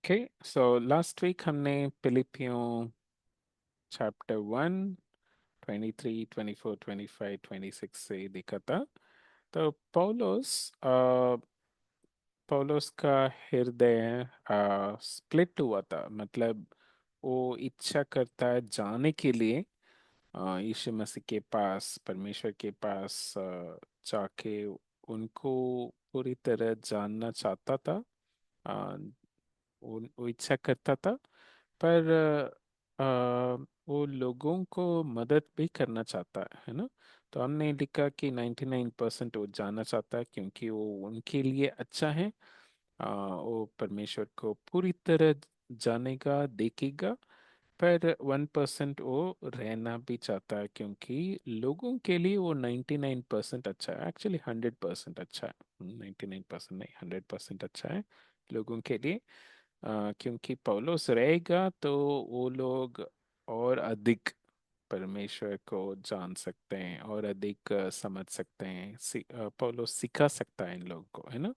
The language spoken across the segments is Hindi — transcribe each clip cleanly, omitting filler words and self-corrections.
ओके, सो लास्ट वीक हमने फिलिपियों चैप्टर 1 23 24 25 26 से देखा था। तो पौलुस का हृदय स्प्लिट हुआ था, मतलब वो इच्छा करता है जाने के लिए यीशु मसीह के पास, परमेश्वर के पास जाके उनको पूरी तरह जानना चाहता था। अ, वो इच्छा करता था, पर वो लोगों को मदद भी करना चाहता है ना। तो हमने लिखा कि 99% वो जानना चाहता है क्योंकि वो उनके लिए अच्छा है। वो परमेश्वर को पूरी तरह जानेगा, देखेगा। पर 1% वो रहना भी चाहता है क्योंकि लोगों के लिए वो 99% अच्छा है, एक्चुअली 100% अच्छा है। 99% नहीं, 100% अच्छा है लोगों के लिए। क्योंकि पौलुस रहेगा तो वो लोग और अधिक परमेश्वर को जान सकते हैं और अधिक समझ सकते हैं। पौलुस सिखा सकता है इन लोगों को, है ना।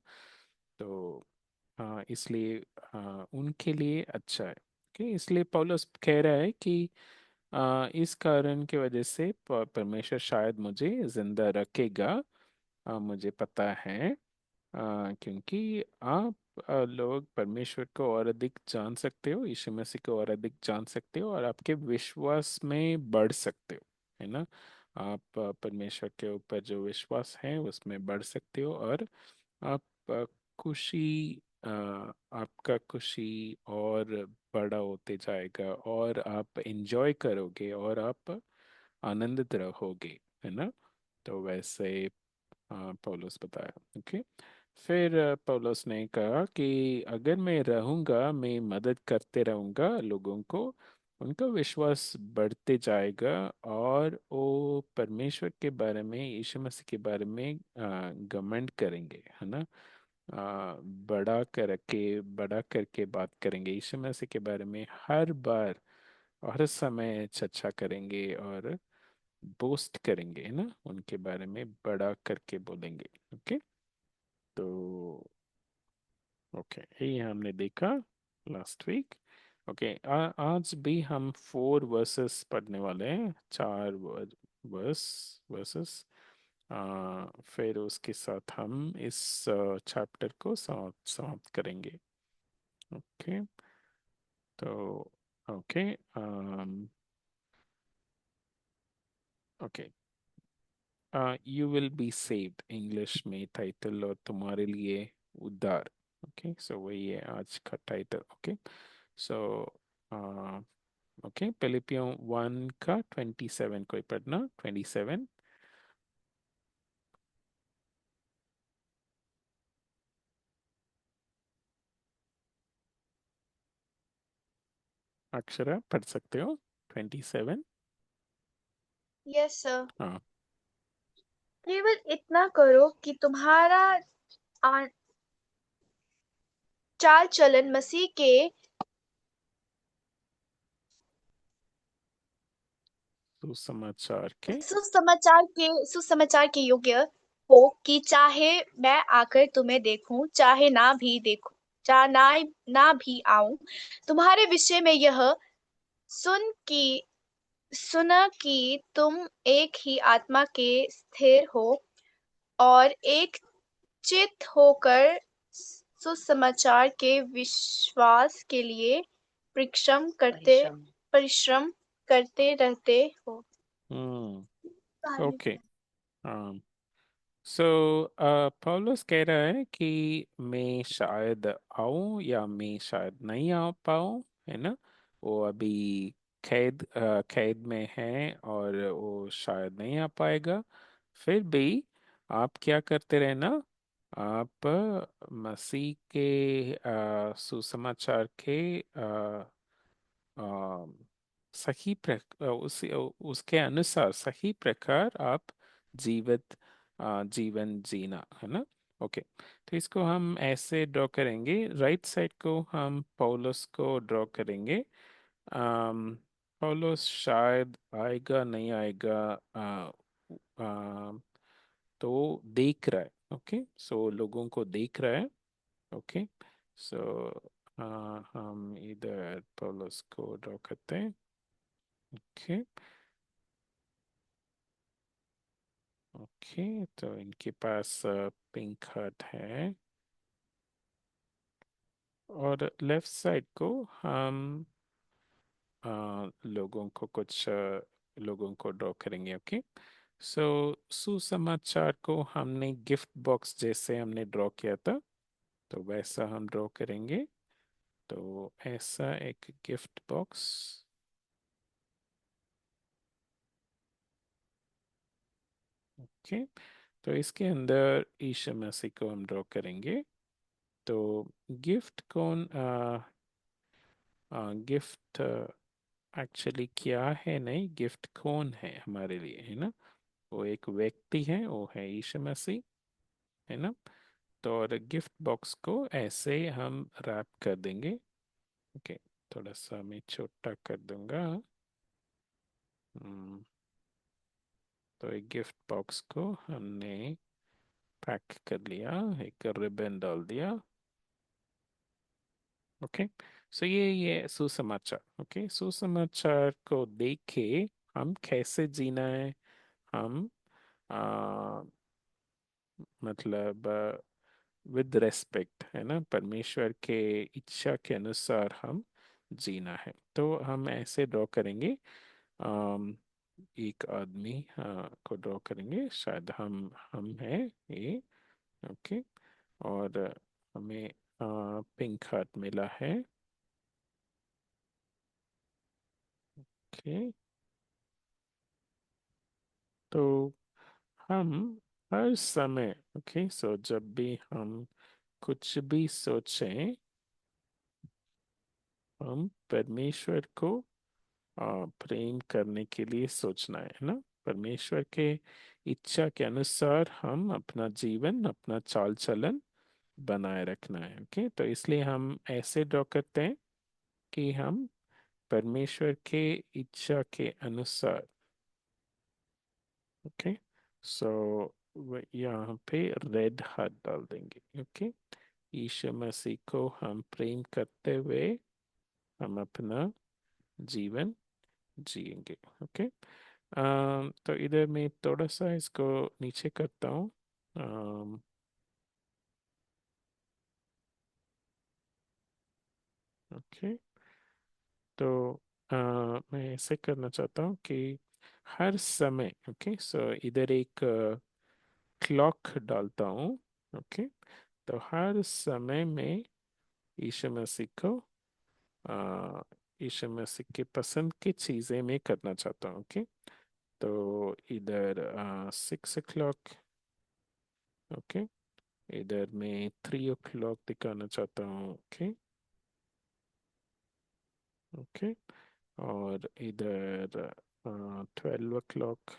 तो इसलिए उनके लिए अच्छा है। कि इसलिए पौलुस कह रहा है कि इस कारण की वजह से परमेश्वर शायद मुझे जिंदा रखेगा। मुझे पता है, क्योंकि आप लोग परमेश्वर को और अधिक जान सकते हो, यीशु मसीह को और अधिक जान सकते हो और आपके विश्वास में बढ़ सकते हो, है ना। आप परमेश्वर के ऊपर जो विश्वास है उसमें बढ़ सकते हो और आप खुशी आपका खुशी और बड़ा होते जाएगा और आप एंजॉय करोगे और आप आनंदित रहोगे, है ना। तो वैसे पौलुस बताया। ओके, फिर पौलुस ने कहा कि अगर मैं रहूंगा, मैं मदद करते रहूंगा लोगों को, उनका विश्वास बढ़ते जाएगा और वो परमेश्वर के बारे में, यीशु मसीह के बारे में घमंड करेंगे, है ना। बड़ा करके बात करेंगे यीशु मसीह के बारे में, हर बार और हर समय चर्चा करेंगे और बोस्ट करेंगे, है ना, उनके बारे में बड़ा करके बोलेंगे। ओके, तो ओके, यही हमने देखा लास्ट वीक। ओके, आज भी हम 4 वर्सेस पढ़ने वाले हैं, 4 वर्सेस। फिर उसके साथ हम इस चैप्टर को समाप्त करेंगे। ओके, तो okay, okay, you will be saved, English में टाइटल, और तुम्हारे लिए उद्धार। ओके, सो वही है आज का टाइटल। ओके, सो ओके, फिलिपियों 1 का 27 कोई पढ़ना, 27। अक्षरा पढ़ सकते हो 27। Yes sir. हाँ। केवल इतना करो कि तुम्हारा आ- चाल चलन मसीह के सुसमाचार के। सुसमाचार के योग्य हो, कि चाहे मैं आकर तुम्हें देखूं, चाहे ना भी देखूं, चाहे ना भी आऊं, तुम्हारे विषय में यह सुन की सुना कि तुम एक ही आत्मा के स्थिर हो और एक चित होकर सुसमाचार के विश्वास के लिए परिश्रम करते रहते हो। हम्म। ओके, हाँ। सो पौलुस कह रहा है कि मैं शायद आऊं या मैं शायद नहीं आ पाऊं, है ना। वो अभी कैद में है और वो शायद नहीं आ पाएगा। फिर भी आप क्या करते रहना, आप मसीह के सुसमाचार के आ, उसके अनुसार सही प्रकार आप जीवित जीवन जीना, है ना। ओके, तो इसको हम ऐसे ड्रॉ करेंगे, राइट साइड को हम पौलुस को ड्रॉ करेंगे। अम, पौलुस शायद आएगा नहीं आएगा, आ, तो देख रहा है। ओके, सो लोगों को देख रहा है। ओके, सो हम इधर पोलोस को ड्रॉ करते हैं। ओके। ओके, तो इनके पास पिंक हार्ट है। और लेफ्ट साइड को हम लोगों को कुछ लोगों को ड्रॉ करेंगे। ओके। सो सुसमाचार को हमने गिफ्ट बॉक्स जैसे हमने ड्रॉ किया था, तो वैसा हम ड्रॉ करेंगे। तो ऐसा एक गिफ्ट बॉक्स। ओके। तो इसके अंदर ईशा मसीह को हम ड्रॉ करेंगे। तो गिफ्ट कौन, गिफ्ट एक्चुअली क्या है, नहीं गिफ्ट कौन है हमारे लिए, है ना। वो एक व्यक्ति है, वो है ईशा मसीह, है ना। तो और गिफ्ट बॉक्स को ऐसे हम रैप कर देंगे। ओके। थोड़ा सा मैं छोटा कर दूंगा। हम्म, तो एक गिफ्ट बॉक्स को हमने पैक कर लिया, एक रिबन डाल दिया। ओके। सो ये सुसमाचार। ओके, सुसमाचार को देख के हम कैसे जीना है, हम आ, मतलब विद रेस्पेक्ट, है ना, परमेश्वर के इच्छा के अनुसार हम जीना है। तो हम ऐसे ड्रॉ करेंगे। अम, एक आदमी को ड्रॉ करेंगे, शायद हम हैं ये। ओके। और हमें पिंक हार्ट मिला है। ओके। तो हम हर समय, ओके, सो जब भी हम कुछ भी सोचें, हम परमेश्वर को प्रेम करने के लिए सोचना है ना। परमेश्वर के इच्छा के अनुसार हम अपना जीवन, अपना चाल चलन बनाए रखना है। ओके, तो इसलिए हम ऐसे ड्रॉ करते हैं कि हम परमेश्वर के इच्छा के अनुसार। ओके। सो यहाँ पे रेड हार्ट डाल देंगे। ओके। यीशु मसीह को हम प्रेम करते हुए हम अपना जीवन जिएंगे। ओके। तो इधर मैं थोड़ा सा इसको नीचे करता हूँ। ओके। तो मैं ऐसे करना चाहता हूँ कि हर समय, ओके, सो इधर एक क्लॉक डालता हूँ। ओके। तो हर समय में यीशु मसीह को अ, यीशु मसीह के पसंद की चीज़ें मैं करना चाहता हूँ। ओके। तो इधर 6 o'clock। ओके। इधर मैं 3 o'clock दिखाना चाहता हूँ। ओके। ओके। और इधर 12 o'clock।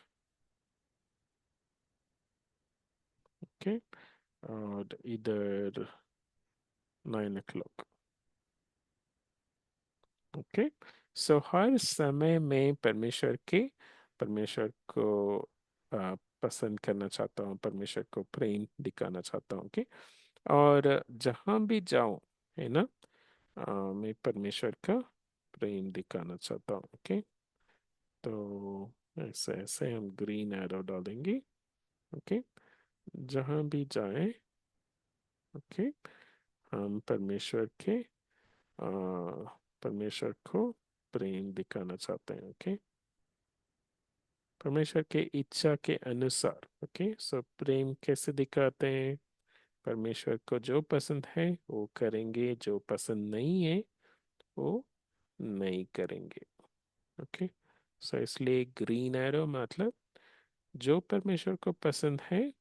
ओके। और इधर 9 o'clock। ओके। सो हर समय में परमेश्वर को पसंद करना चाहता हूँ, परमेश्वर को प्रेम दिखाना चाहता हूँ। ओके। और जहाँ भी जाऊँ, है ना, मैं परमेश्वर का प्रेम दिखाना चाहता हूँ। ओके। तो ऐसे ऐसे हम ग्रीन एरो डालेंगे। ओके। जहाँ भी जाए, ओके, हम परमेश्वर को प्रेम दिखाना चाहते हैं। ओके। परमेश्वर के इच्छा के अनुसार। ओके। सो प्रेम कैसे दिखाते हैं, परमेश्वर को जो पसंद है वो करेंगे, जो पसंद नहीं है वो नहीं करेंगे। ओके। सो इसलिए ग्रीन एरो मतलब जो परमेश्वर को पसंद है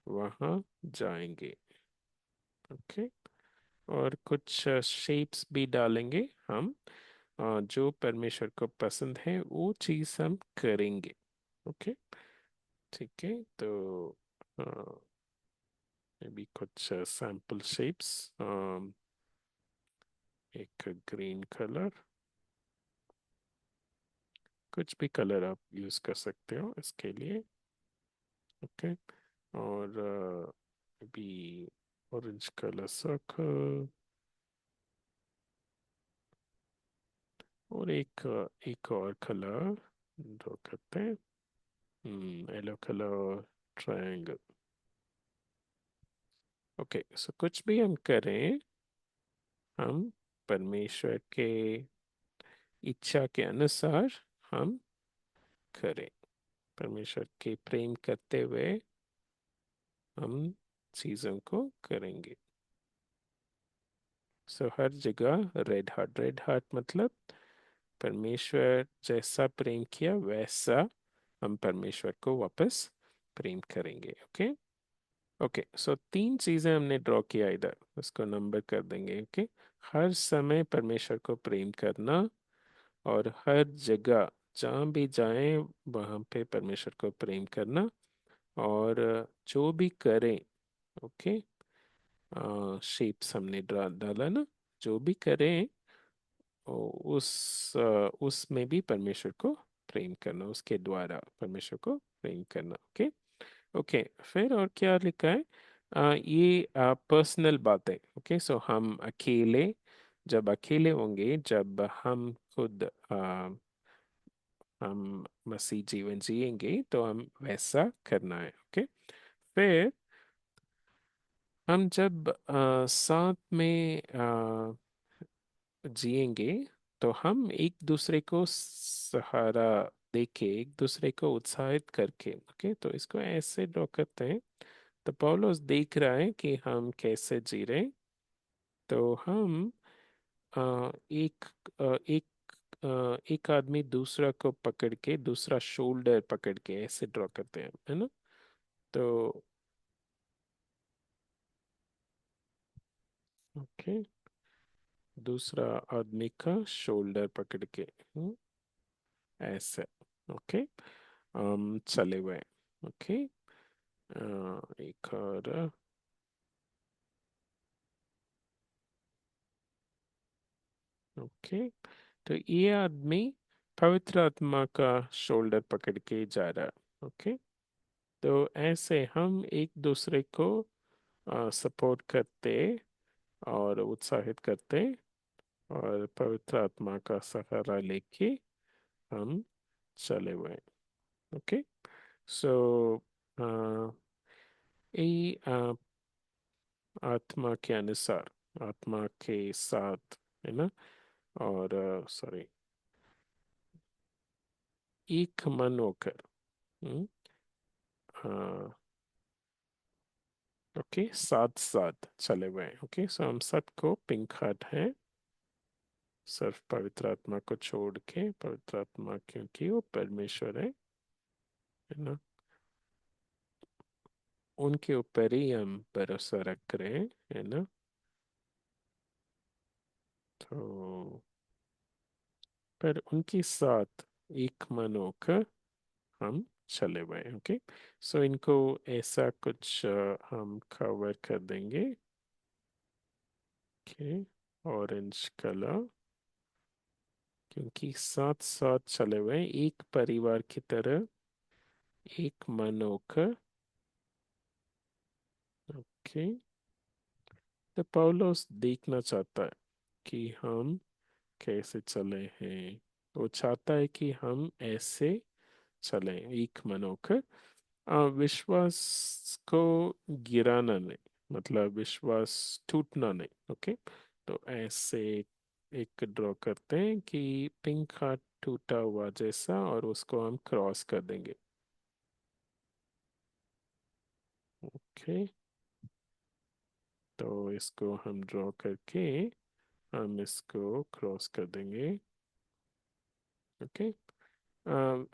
वहाँ जाएंगे। ओके। और कुछ शेप्स भी डालेंगे हम। जो परमेश्वर को पसंद है वो चीज़ हम करेंगे। ओके। ठीक है। तो भी कुछ सैम्पल शेप्स, एक ग्रीन कलर, कुछ भी कलर आप यूज़ कर सकते हो इसके लिए। ओके। और भी ऑरेंज कलर सर्कल। और एक और कलर ड्रॉ करते हैं। Yellow colour, triangle. ओके, सो कुछ भी हम करें, हम परमेश्वर के इच्छा के अनुसार हम करें। परमेश्वर के प्रेम करते हुए हम चीजों को करेंगे। सो हर जगह रेड हार्ट, रेड हार्ट मतलब परमेश्वर जैसा प्रेम किया वैसा हम परमेश्वर को वापस प्रेम करेंगे। ओके। ओके, सो तीन चीजें हमने ड्रॉ किया इधर, उसको नंबर कर देंगे। ओके। हर समय परमेश्वर को प्रेम करना, और हर जगह जहाँ भी जाएं वहाँ पे परमेश्वर को प्रेम करना, और जो भी करें। ओके। शेप्स हमने डाला ना, जो भी करें उसमें भी परमेश्वर को प्रेम करना, उसके द्वारा परमेश्वर को प्रेम करना। ओके। ओके, फिर और क्या लिखा है? ये पर्सनल बात है। ओके, सो हम अकेले, जब अकेले होंगे, जब हम खुद हम मसीह जीवन जिएंगे तो हम वैसा करना है। ओके। फिर हम जब साथ में जिएंगे तो हम एक दूसरे को सहारा देके, एक दूसरे को उत्साहित करके। ओके, तो इसको ऐसे ड्रॉ करते हैं। तो पौलुस देख रहा है कि हम कैसे जी रहे हैं। तो हम एक एक एक आदमी दूसरा को पकड़ के, दूसरा शोल्डर पकड़ के ऐसे ड्रॉ करते हैं, है ना? तो ओके, दूसरा आदमी का शोल्डर पकड़ के, ऐसे। ओके। चले हुए। ओके। एक और। ओके, तो ये आदमी पवित्र आत्मा का शोल्डर पकड़ के जा रहा है। ओके, तो ऐसे हम एक दूसरे को सपोर्ट करते और उत्साहित करते, और पवित्र आत्मा का सहारा लेके हम चले हुए। ओके। सो ये आत्मा के अनुसार, आत्मा के साथ, है ना? और सॉरी, एक मन होकर। हम्म, ओके, साथ साथ चले हुए हैं। ओके, सो हम सबको पिंक हार्ट है, सिर्फ पवित्र आत्मा को छोड़ के। पवित्र आत्मा क्योंकि वो परमेश्वर है ना, उनके ऊपर ही हम भरोसा रख रहे हैं, है ना? तो पर उनके साथ एक मन होकर हम चले हुए हैं। ओके, सो इनको ऐसा कुछ हम कवर कर देंगे। ओके, ऑरेंज कलर, क्योंकि साथ साथ चले हुए हैं, एक परिवार की तरह, एक मन होकर। ओके, तो पौलुस देखना चाहता है कि हम कैसे चले हैं। वो चाहता है कि हम ऐसे चले, एक मन होकर। विश्वास को गिराना नहीं, मतलब विश्वास टूटना नहीं। ओके, तो ऐसे एक ड्रॉ करते हैं कि पिंक हार्ट टूटा हुआ जैसा, और उसको हम क्रॉस कर देंगे। ओके, तो इसको हम ड्रॉ करके हम इसको क्रॉस कर देंगे। ओके।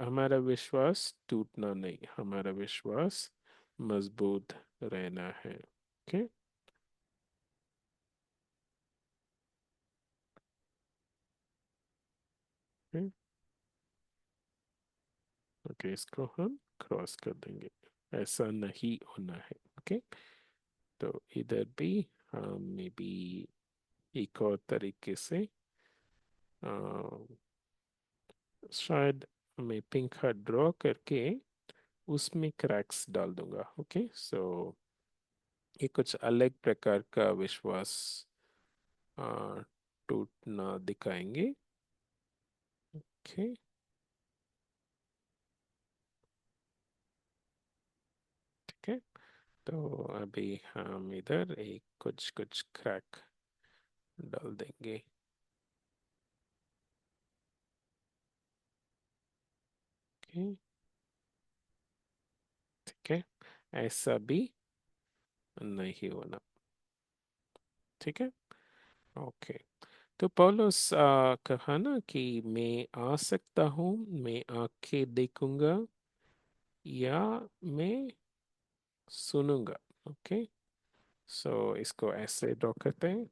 हमारा विश्वास टूटना नहीं, हमारा विश्वास मजबूत रहना है। ओके। ओके, इसको हम क्रॉस कर देंगे। ऐसा नहीं होना है। ओके, तो इधर भी हम मे बी एक और तरीके से अ, शायद मैं पिंक हार्ट ड्रॉ करके उसमें क्रैक्स डाल दूंगा। ओके, सो ये कुछ अलग प्रकार का विश्वास अ, टूटना दिखाएंगे। ओके। ठीक है, तो अभी हम इधर एक कुछ कुछ क्रैक डाल देंगे। ओके। ठीक है, ऐसा भी नहीं होना। ठीक है। ओके। तो पौलुस कहा ना कि मैं आ सकता हूँ, मैं आंखें देखूंगा, या मैं सुनूंगा। ओके। सो इसको ऐसे ड्रॉ करते हैं।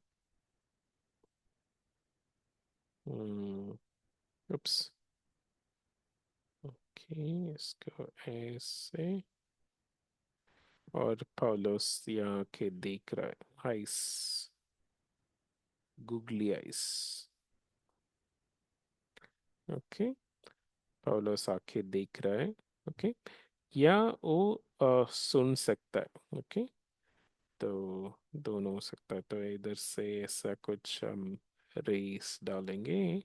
उप्स। ओके, इसको ऐसे। और पौलुस यहाँ के देख रहा है, आइस, गूगली आइस। ओके, पौलुस आके देख रहा है। ओके, या वो सुन सकता है। ओके, तो दोनों हो सकता है। तो इधर से ऐसा कुछ हम रेस डालेंगे,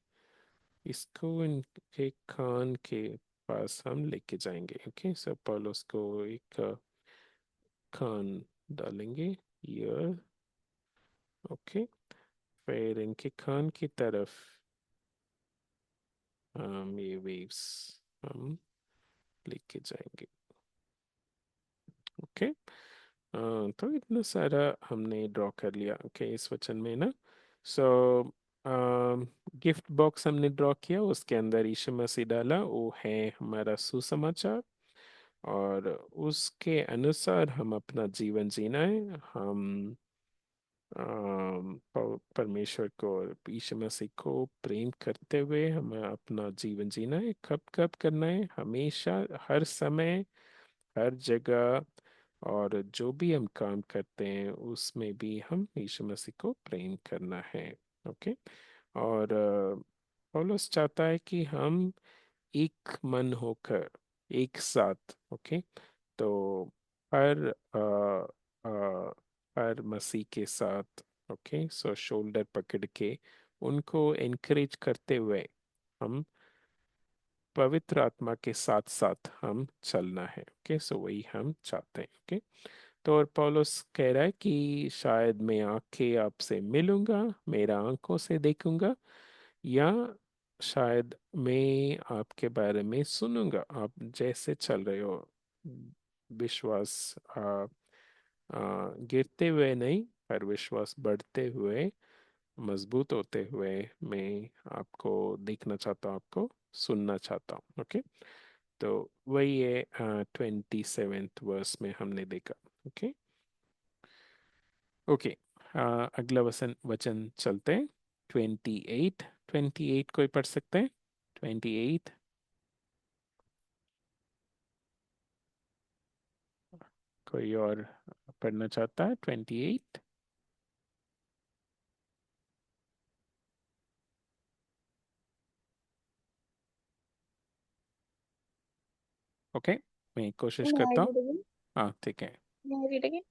इसको इनके कान के पास हम लेके जाएंगे। ओके, सब पौलुस को एक कान डालेंगे, ईयर। ओके, फिर इनके कान की तरफ हम ये वेव्स हम लेके जाएंगे। ओके। तो इतना सारा हमने ड्रॉ कर लिया। ओके, इस वचन में ना। सो गिफ्ट बॉक्स हमने ड्रॉ किया, उसके अंदर यीशु मसीह डाला, वो है हमारा सुसमाचार। और उसके अनुसार हम अपना जीवन जीना है। हम परमेश्वर को और यीशु मसीह को प्रेम करते हुए हमें अपना जीवन जीना है। कब कब करना है? हमेशा, हर समय, हर जगह। और जो भी हम काम करते हैं उसमें भी हम यीशु मसीह को प्रेम करना है। ओके। और पौलुस चाहता है कि हम एक मन होकर, एक साथ। ओके, तो हर हर मसीह के साथ, ओके, सो शोल्डर पकड़ के उनको एनकरेज करते हुए हम पवित्र आत्मा के साथ साथ हम चलना है। ओके, सो वही हम चाहते हैं। ओके, तो और पौलुस कह रहा है कि शायद मैं आके आपसे मिलूंगा, मेरा आंखों से देखूंगा, या शायद मैं आपके बारे में सुनूंगा, आप जैसे चल रहे हो। विश्वास गिरते हुए नहीं, पर विश्वास बढ़ते हुए, मजबूत होते हुए मैं आपको देखना चाहता हूँ, आपको सुनना चाहता हूँ। ओके, तो वही है 27th वर्स में हमने देखा। ओके। ओके, अगला वचन वचन चलते हैं। 28। 28 कोई पढ़ सकते हैं? 28। कोई और पढ़ना चाहता है? 28। ओके, मैं कोशिश May I करता हूँ। read again? हाँ, ठीक है। May I read again?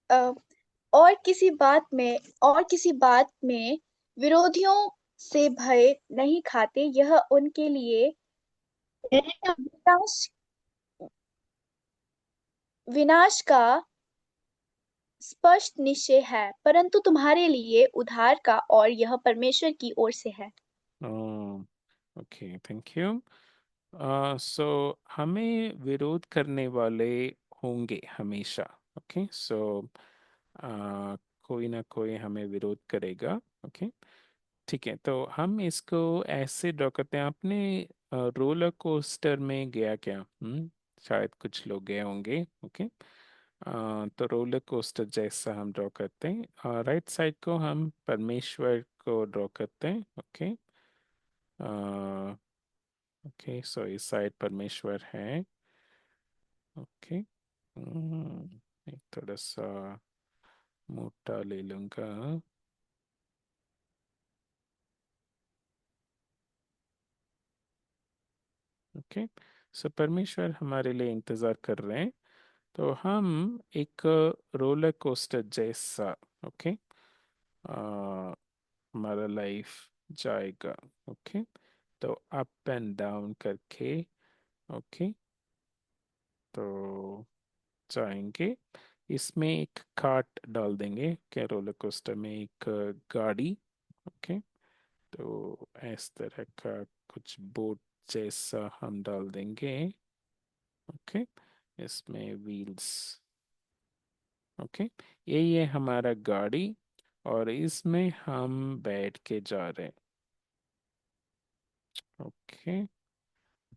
अ, और किसी बात में विरोधियों से भय नहीं खाते, यह उनके लिए विनाश विनाश का स्पष्ट निश्चय है, परंतु तुम्हारे लिए उद्धार का, और यह परमेश्वर की ओर से है। Okay, thank you. सो हमें विरोध करने वाले होंगे हमेशा। ओके, सो कोई ना कोई हमें विरोध करेगा। ओके, ठीक है, तो हम इसको ऐसे ड्रॉ करते हैं। आपने रोलर कोस्टर में गया क्या? शायद कुछ लोग गए होंगे। ओके, तो रोलर कोस्टर जैसा हम ड्रॉ करते हैं। राइट साइड को हम परमेश्वर को ड्रॉ करते हैं। ओके। ओके, सो इस साइड परमेश्वर है। ओके। एक थोड़ा सा मोटा ले लूंगा। ओके, सो परमेश्वर हमारे लिए इंतजार कर रहे हैं। तो हम एक रोलर कोस्टर जैसा, ओके, हमारा लाइफ जाएगा। ओके, तो अप एंड डाउन करके, ओके, तो जाएंगे। इसमें एक कार्ट डाल देंगे, क्या रोलर कोस्टर में एक गाड़ी। ओके, तो इस तरह का कुछ बोट जैसा हम डाल देंगे। ओके, इसमें व्हील्स। ओके, यही है हमारा गाड़ी, और इसमें हम बैठ के जा रहे हैं। ओके,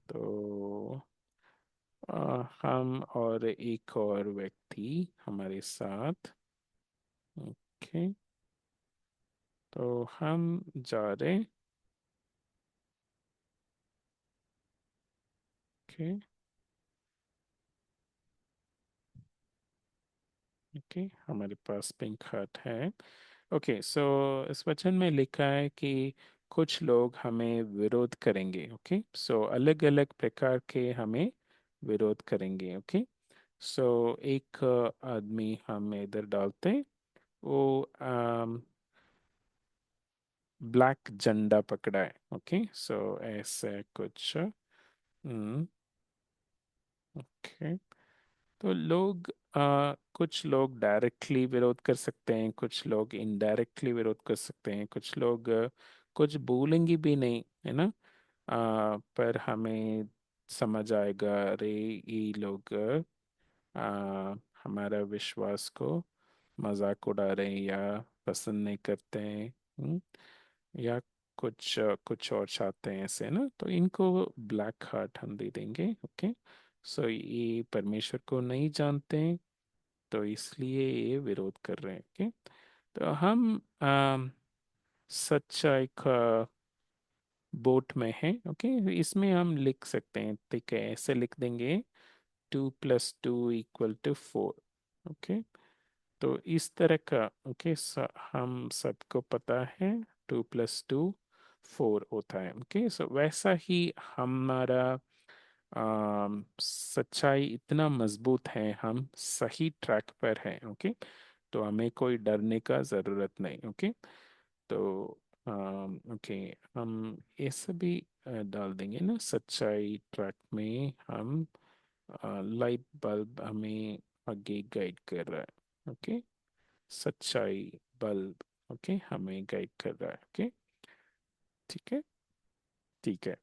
तो हम और एक और व्यक्ति हमारे साथ। ओके, तो हम जा रहे। ओके, ओके, हमारे पास पिंक हार्ट है। ओके, सो इस वचन में लिखा है कि कुछ लोग हमें विरोध करेंगे। ओके, सो अलग अलग प्रकार के हमें विरोध करेंगे। ओके, सो एक आदमी हम इधर डालते हैं, वो ब्लैक झंडा पकड़ा है। ओके, सो ऐसे कुछ। ओके, तो लोग कुछ लोग डायरेक्टली विरोध कर सकते हैं, कुछ लोग इनडायरेक्टली विरोध कर सकते हैं, कुछ लोग कुछ बोलेंगे भी नहीं, है ना। पर हमें समझ आएगा, अरे ये लोग हमारा विश्वास को मजाक उड़ा रहे हैं या पसंद नहीं करते हैं। या कुछ और चाहते हैं ऐसे ना, तो इनको ब्लैक हार्ट हम दे देंगे। ओके, सो ये परमेश्वर को नहीं जानते हैं, तो इसलिए ये विरोध कर रहे हैं। ओके, तो हम सच्चाई का बोट में है। ओके, इसमें हम लिख सकते हैं, ठीक है, ऐसे लिख देंगे, 2 + 2 = 4। ओके, तो इस तरह का। ओके, हम सबको पता है 2 + 2 = 4 होता है। ओके, सो वैसा ही हमारा सच्चाई इतना मजबूत है, हम सही ट्रैक पर हैं। ओके, तो हमें कोई डरने का ज़रूरत नहीं। ओके, तो ओके, हम ये सभी डाल देंगे ना, सच्चाई ट्रैक में हम लाइट बल्ब हमें आगे गाइड कर रहा है। ओके, सच्चाई बल्ब, ओके, हमें गाइड कर रहा है। ओके, ठीक है, ठीक है।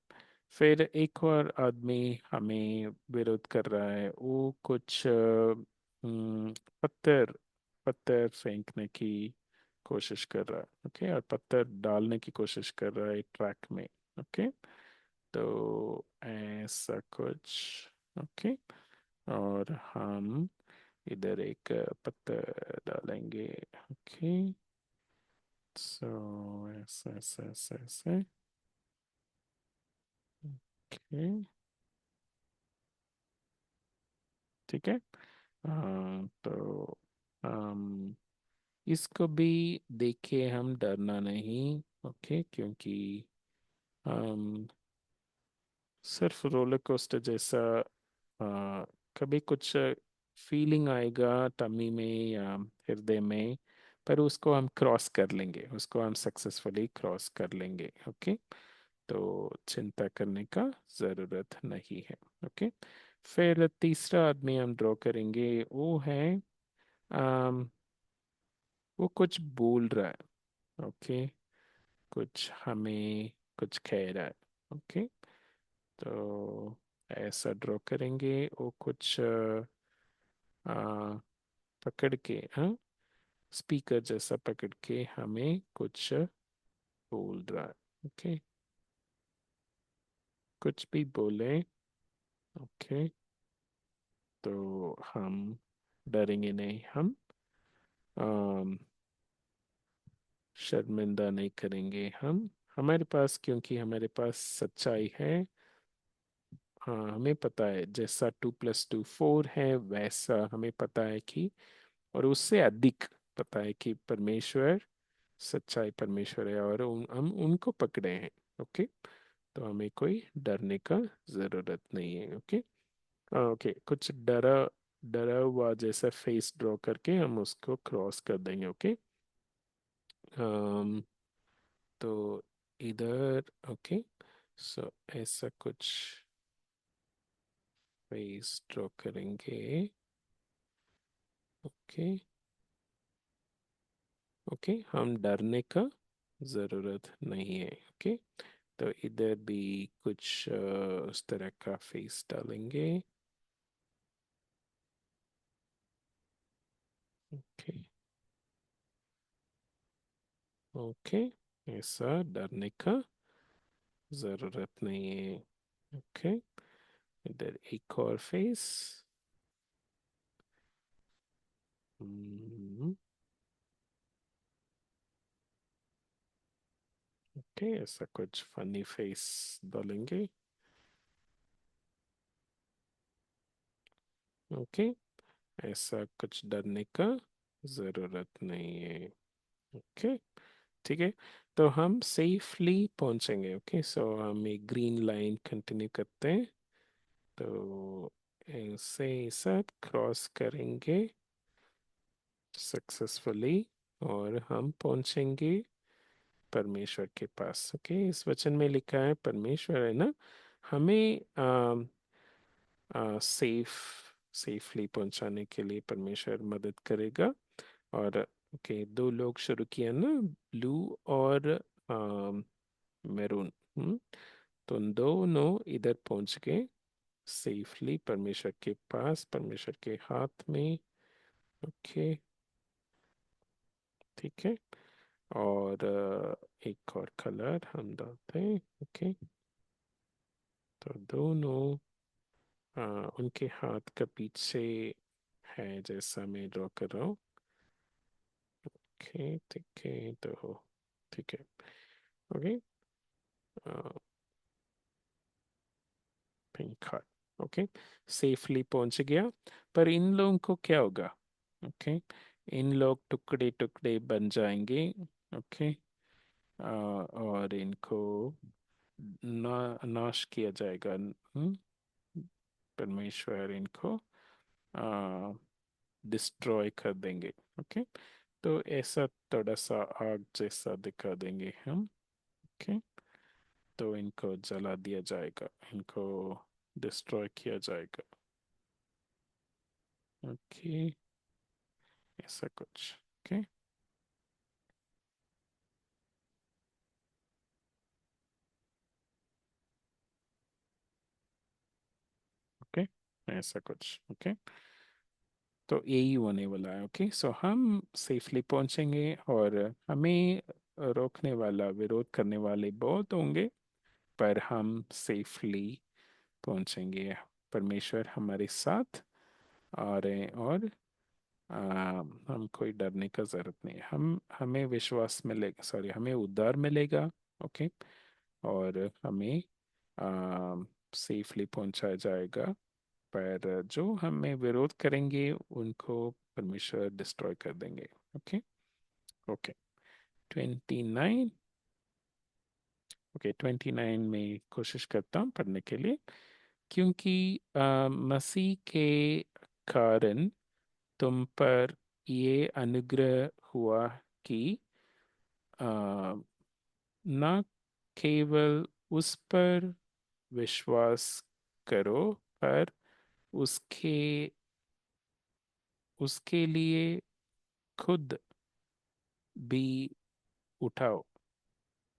फिर एक और आदमी हमें विरोध कर रहा है, वो कुछ पत्थर पत्थर फेंकने की कोशिश कर रहा है। ओके, और पत्थर डालने की कोशिश कर रहा है ट्रैक में। ओके, तो ऐसा कुछ। ओके, और हम इधर एक पत्थर डालेंगे। ओके, सो ऐसे ऐसे ऐसे ऐसे। ओके, ठीक है। तो हम इसको भी देखे, हम डरना नहीं। ओके, क्योंकि हम सिर्फ रोलर कोस्टर जैसा कभी कुछ फीलिंग आएगा टमी में या हृदय में, पर उसको हम क्रॉस कर लेंगे, उसको हम सक्सेसफुली क्रॉस कर लेंगे। ओके, तो चिंता करने का ज़रूरत नहीं है। ओके, फिर तीसरा आदमी हम ड्रॉ करेंगे, वो है अम, वो कुछ बोल रहा है। ओके, कुछ हमें कुछ कह रहा है। ओके, तो ऐसा ड्रॉ करेंगे, वो कुछ पकड़ के, हाँ, स्पीकर जैसा पकड़ के हमें कुछ बोल रहा है। ओके, कुछ भी बोले। ओके, तो हम डरेंगे नहीं, हम अम, शर्मिंदा नहीं करेंगे हम, हमारे पास, क्योंकि हमारे पास सच्चाई है। हाँ, हमें पता है जैसा 2 + 2 = 4 है, वैसा हमें पता है कि, और उससे अधिक पता है कि परमेश्वर सच्चाई परमेश्वर है, और हम उनको पकड़े हैं। ओके, तो हमें कोई डरने का जरूरत नहीं है। ओके, ओके, कुछ डरा डरा हुआ जैसा फेस ड्रॉ करके हम उसको क्रॉस कर देंगे। ओके, तो इधर ओके, सो ऐसा कुछ फेस ड्रॉ करेंगे। ओके ओके, हम डरने का ज़रूरत नहीं है। ओके, तो इधर भी कुछ उस तरह का फेस डालेंगे। ओके ओके, ऐसा डरने का ज़रूरत नहीं है। ओके, इधर एक और फेस। ओके, ऐसा कुछ फनी फेस डालेंगे। ओके, ऐसा कुछ डरने का ज़रूरत नहीं है। ओके, ठीक है। तो हम सेफली पहुंचेंगे। ओके, सो हम एक ग्रीन लाइन कंटिन्यू करते हैं। तो ऐसे ही सब क्रॉस करेंगे सक्सेसफुली, और हम पहुंचेंगे परमेश्वर के पास। ओके, इस वचन में लिखा है परमेश्वर है ना, हमें सेफ सेफली पहुंचाने के लिए परमेश्वर मदद करेगा। और ओके, दो लोग शुरू किया ना, ब्लू और मैरून। तो उन दोनों इधर पहुंच गए सेफली परमेश्वर के पास, परमेश्वर के हाथ में। ओके, ठीक है। और एक और कलर हम डालते हैं। ओके, तो दोनों उनके हाथ का पीछे है जैसा मैं ड्रॉ कर रहा हूँ। ओके, ठीक है, तो ठीक है। Okay, pink heart. Okay, safely पहुंच गया। पर इन लोगों को क्या होगा? ओके, इन लोग टुकड़े टुकड़े बन जाएंगे। ओके, और इनको नाश किया जाएगा। परमेश्वर इनको डिस्ट्रॉय कर देंगे। ओके, तो ऐसा थोड़ा सा आग जैसा दिखा देंगे हम। ओके, तो इनको जला दिया जाएगा, इनको डिस्ट्रॉय किया जाएगा। ओके, ऐसा कुछ। ओके ओके, ऐसा कुछ। ओके, तो यही होने वाला है। ओके, सो हम सेफली पहुंचेंगे, और हमें रोकने वाला, विरोध करने वाले बहुत होंगे, पर हम सेफली पहुंचेंगे। परमेश्वर हमारे साथ आ रहे हैं, और हम कोई डरने का जरूरत नहीं है। हम हमें विश्वास मिलेगा, सॉरी, हमें उद्धार मिलेगा। ओके, और हमें सेफली पहुंचाया जाएगा। पर जो हमें विरोध करेंगे उनको परमेश्वर डिस्ट्रॉय कर देंगे। Okay okay, 29। ओके, 29 में कोशिश करता हूँ पढ़ने के लिए। क्योंकि मसीह के कारण तुम पर ये अनुग्रह हुआ कि आ, न केवल उस पर विश्वास करो, पर उसके उसके लिए खुद भी उठाओ।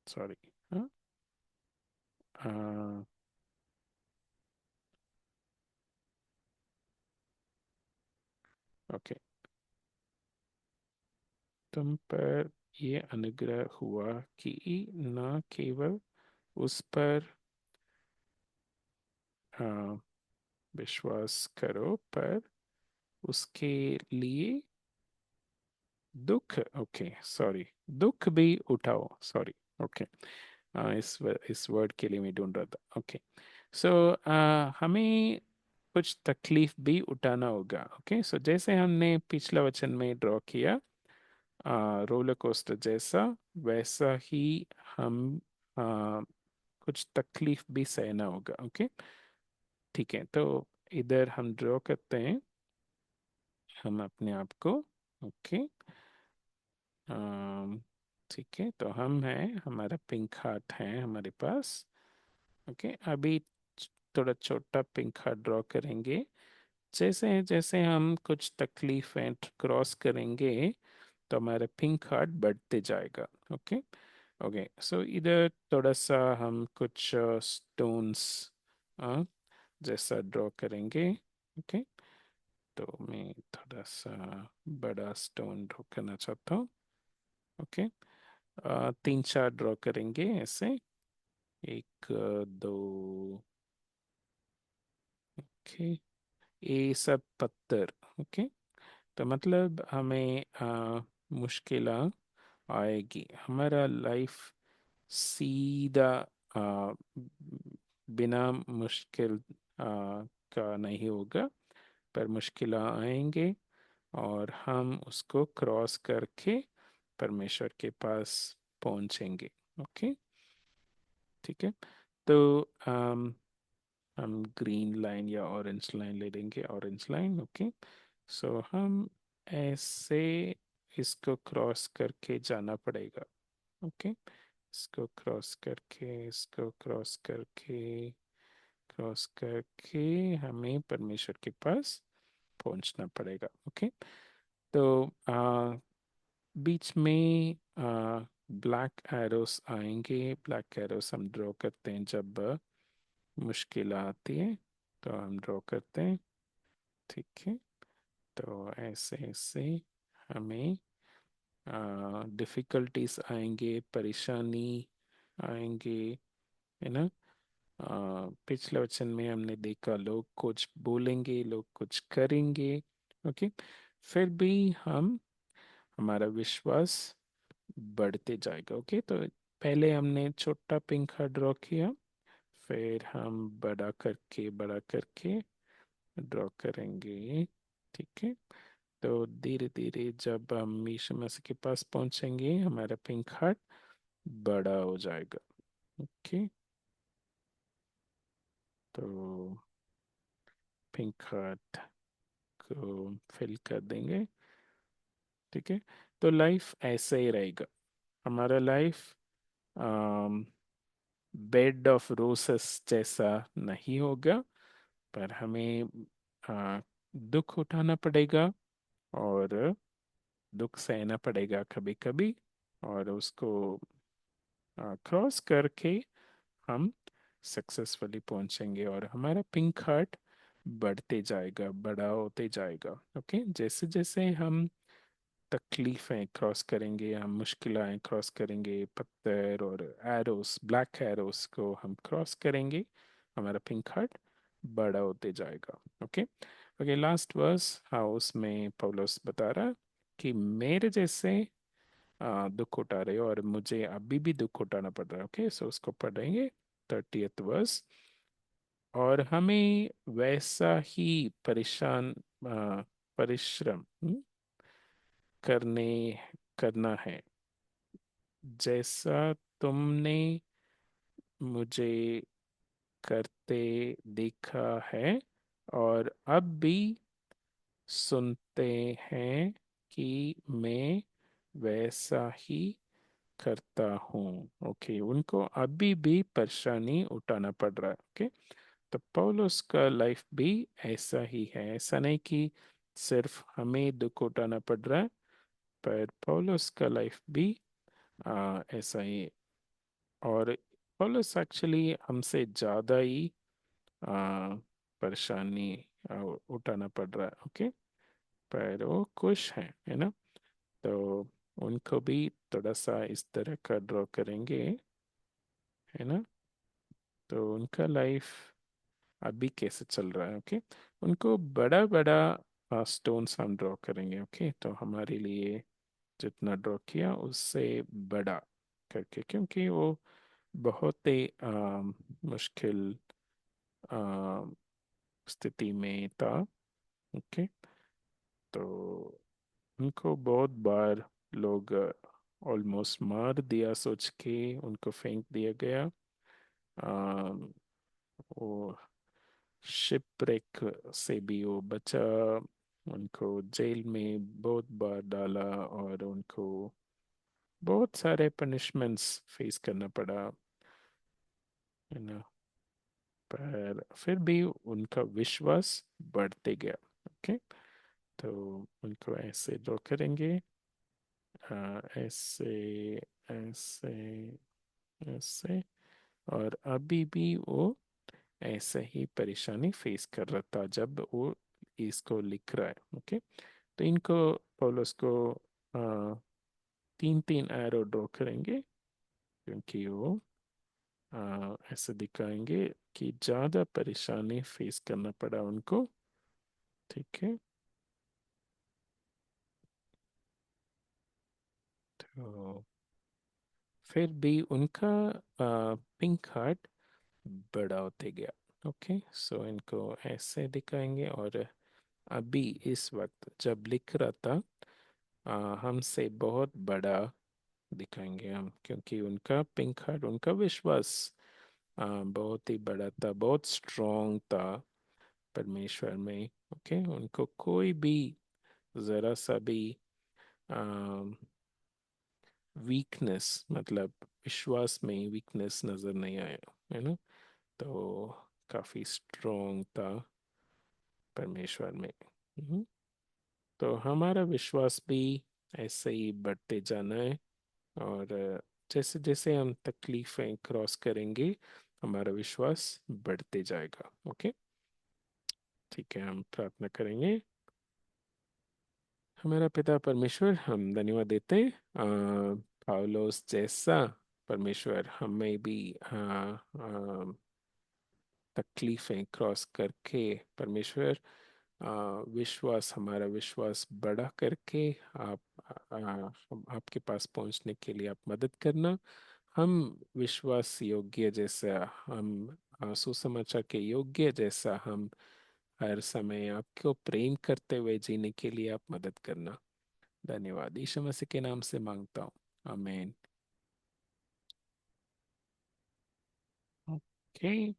सॉरी, हाँ, ओके, तुम पर ये अनुग्रह हुआ कि न केवल उस पर आ, विश्वास करो, पर उसके लिए दुख, ओके सॉरी, दुख भी उठाओ। सॉरी, ओके, इस वर्ड के लिए मैं ढूंढ रहा था। ओके, सो हमें कुछ तकलीफ भी उठाना होगा। ओके, सो जैसे हमने पिछला वचन में ड्रॉ किया रोलर कोस्टर जैसा, वैसा ही हम आ, कुछ तकलीफ भी सहना होगा। ओके, ठीक है, तो इधर हम ड्रॉ करते हैं हम अपने आप को। ओके, ठीक है, तो हम हैं, हमारा पिंक हार्ट है हमारे पास। ओके, अभी थोड़ा छोटा पिंक हार्ट ड्रॉ करेंगे। जैसे जैसे हम कुछ तकलीफें क्रॉस करेंगे तो हमारा पिंक हार्ट बढ़ते जाएगा। ओके। ओके, सो इधर थोड़ा सा हम कुछ स्टोन्स जैसा ड्रॉ करेंगे। ओके, तो मैं थोड़ा सा बड़ा स्टोन ड्रॉ करना चाहता हूँ। ओके, तीन चार ड्रॉ करेंगे ऐसे। एक, दो। ओके, ये सब पत्थर। ओके, तो मतलब हमें मुश्किल आएगी, हमारा लाइफ सीधा आ, बिना मुश्किल का नहीं होगा, पर मुश्किल आएंगे और हम उसको क्रॉस करके परमेश्वर के पास पहुंचेंगे। ओके, ठीक है। तो हम ग्रीन लाइन या ऑरेंज लाइन ले लेंगे, ऑरेंज लाइन। ओके, सो हम ऐसे इसको क्रॉस करके जाना पड़ेगा। ओके, इसको क्रॉस करके, इसको क्रॉस करके हमें परमेश्वर के पास पहुंचना पड़ेगा। ओके, तो बीच में ब्लैक एरोस आएंगे। ब्लैक एरोस हम ड्रॉ करते हैं जब मुश्किल आती है, तो हम ड्रॉ करते हैं। ठीक है, तो ऐसे ऐसे हमें डिफिकल्टीज आएंगे, परेशानी आएंगे, है ना। पिछले वचन में हमने देखा, लोग कुछ बोलेंगे, लोग कुछ करेंगे। ओके, फिर भी हम, हमारा विश्वास बढ़ते जाएगा। ओके, तो पहले हमने छोटा पिंक ड्रॉ किया, फिर हम बड़ा करके ड्रॉ करेंगे। ठीक है, तो धीरे धीरे जब हम यीशु मसीह के पास पहुंचेंगे, हमारा पिंक हार्ट बड़ा हो जाएगा। ओके, तो पिंक हार्ट को फिल कर देंगे। ठीक है, तो लाइफ ऐसे ही रहेगा, हमारा लाइफ बेड ऑफ रोसेस जैसा नहीं होगा, पर हमें आ, दुख उठाना पड़ेगा और दुख सहना पड़ेगा कभी कभी, और उसको क्रॉस करके हम सक्सेसफुली पहुंचेंगे और हमारा पिंक हार्ट बढ़ते जाएगा, बड़ा होते जाएगा। ओके, जैसे जैसे हम तकलीफें क्रॉस करेंगे, हम मुश्किलें क्रॉस करेंगे, पत्थर और एरोस, ब्लैक एरोस को हम क्रॉस करेंगे, हमारा पिंक हार्ट बड़ा होते जाएगा। ओके। ओके, लास्ट वर्स, हाँ, उसमें पौलुस बता रहा कि मेरे जैसे दुख उठा रहे हो और मुझे अभी भी दुख उठाना पड़ रहा है। ओके, सो उसको पढ़ेंगे, 30th वर्स। और हमें वैसा ही परेशान परिश्रम करने करना है, जैसा तुमने मुझे करते देखा है और अब भी सुनते हैं कि मैं वैसा ही करता हूँ। ओके, उनको अभी भी परेशानी उठाना पड़ रहा है। ओके, तो पौलुस का लाइफ भी ऐसा ही है, ऐसा नहीं कि सिर्फ हमें दुख उठाना पड़ रहा है, पर पौलुस का लाइफ भी ऐसा ही है। और पौलुस एक्चुअली हमसे ज़्यादा ही आ, परेशानी उठाना पड़ रहा है। ओके, पर वो खुश हैं, है ना। तो उनको भी थोड़ा सा इस तरह का ड्रॉ करेंगे, है ना। तो उनका लाइफ अभी कैसे चल रहा है। ओके, उनको बड़ा बड़ा स्टोन्स हम ड्रॉ करेंगे। ओके, तो हमारे लिए जितना ड्रॉ किया उससे बड़ा करके, क्योंकि वो बहुत ही मुश्किल अ, स्थिति में था। ओके, तो उनको बहुत बार लोग ऑलमोस्ट मार दिया, सोच के उनको फेंक दिया गया। अ, वो शिपरेक से भी वो बचा, उनको जेल में बहुत बार डाला और उनको बहुत सारे पनिशमेंट्स फेस करना पड़ा, है ना, पर फिर भी उनका विश्वास बढ़ते गया। ओके, तो उनको ऐसे ड्रॉ करेंगे, ऐसे, ऐसे, ऐसे। और अभी भी वो ऐसे ही परेशानी फेस कर रहा था जब वो इसको लिख रहा है। ओके, तो इनको, पौलुस को तीन तीन एरो ड्रॉ करेंगे, क्योंकि वो ऐसे दिखाएंगे कि ज़्यादा परेशानी फेस करना पड़ा उनको। ठीक है, तो फिर भी उनका पिंक हार्ट बड़ा होते गया। ओके, सो इनको ऐसे दिखाएंगे, और अभी इस वक्त जब लिख रहा था, हमसे बहुत बड़ा दिखाएंगे हम, क्योंकि उनका पिंक हार्ट, उनका विश्वास बहुत ही बड़ा था, बहुत स्ट्रॉन्ग था परमेश्वर में। ओके, उनको कोई भी जरा सा भी वीकनेस, मतलब विश्वास में वीकनेस नजर नहीं आया, है ना। तो काफी स्ट्रॉन्ग था परमेश्वर में। हम्म। तो हमारा विश्वास भी ऐसे ही बढ़ते जाना है, और जैसे जैसे हम तकलीफें क्रॉस करेंगे, हमारा विश्वास बढ़ते जाएगा। ओके, ठीक है, हम प्रार्थना करेंगे। हमारा पिता परमेश्वर, हम धन्यवाद देते हैं, पाउलोस जैसा परमेश्वर हमें भी तकलीफें क्रॉस करके, परमेश्वर विश्वास, हमारा विश्वास बढ़ा करके आप आपके पास पहुंचने के लिए आप मदद करना। हम विश्वास योग्य जैसा, हम सुसमाचार के योग्य जैसा हम हर समय आपको प्रेम करते हुए जीने के लिए आप मदद करना। धन्यवाद, यीशु मसीह के नाम से मांगता हूँ, आमीन। ओके।